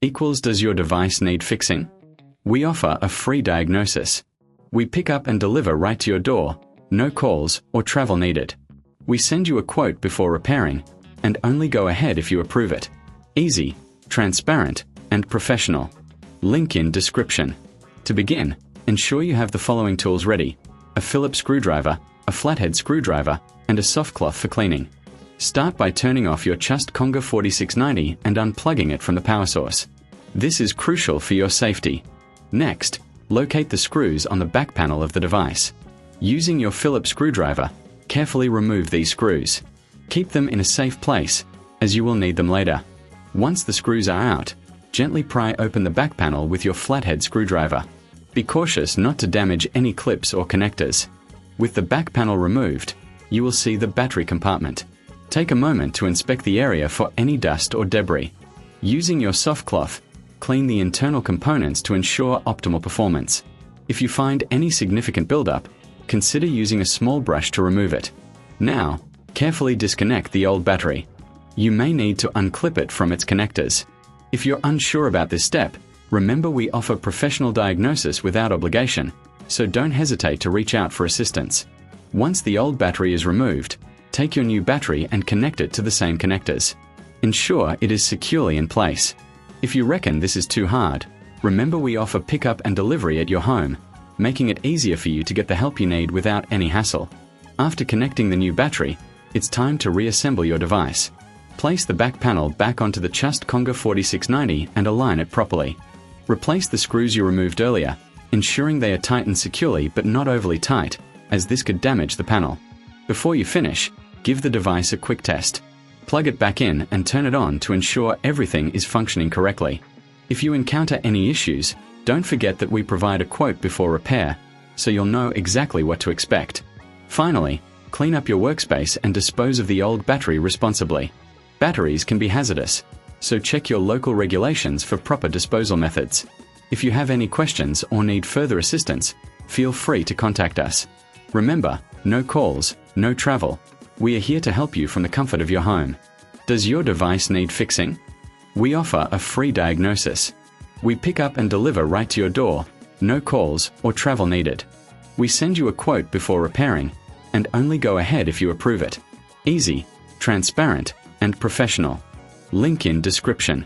equals does your device need fixing? We offer a free diagnosis. We pick up and deliver right to your door, no calls or travel needed. We send you a quote before repairing, and only go ahead if you approve it. Easy, transparent, and professional. Link in description. To begin, ensure you have the following tools ready: a Phillips screwdriver, a flathead screwdriver, and a soft cloth for cleaning. Start by turning off your Chust-Conga 4690 and unplugging it from the power source. This is crucial for your safety. Next, locate the screws on the back panel of the device. Using your Phillips screwdriver, carefully remove these screws. Keep them in a safe place, as you will need them later. Once the screws are out, gently pry open the back panel with your flathead screwdriver. Be cautious not to damage any clips or connectors. With the back panel removed, you will see the battery compartment. Take a moment to inspect the area for any dust or debris. Using your soft cloth, clean the internal components to ensure optimal performance. If you find any significant buildup, consider using a small brush to remove it. Now, carefully disconnect the old battery. You may need to unclip it from its connectors. If you're unsure about this step, remember we offer professional diagnosis without obligation, so don't hesitate to reach out for assistance. Once the old battery is removed, take your new battery and connect it to the same connectors. Ensure it is securely in place. If you reckon this is too hard, remember we offer pickup and delivery at your home, making it easier for you to get the help you need without any hassle. After connecting the new battery, it's time to reassemble your device. Place the back panel back onto the Chust-Conga 4690 and align it properly. Replace the screws you removed earlier, ensuring they are tightened securely but not overly tight, as this could damage the panel. Before you finish, give the device a quick test. Plug it back in and turn it on to ensure everything is functioning correctly. If you encounter any issues, don't forget that we provide a quote before repair, so you'll know exactly what to expect. Finally, clean up your workspace and dispose of the old battery responsibly. Batteries can be hazardous, so check your local regulations for proper disposal methods. If you have any questions or need further assistance, feel free to contact us. Remember, no calls, no travel. We are here to help you from the comfort of your home. Does your device need fixing? We offer a free diagnosis. We pick up and deliver right to your door, no calls or travel needed. We send you a quote before repairing, and only go ahead if you approve it. Easy, transparent, and professional. Link in description.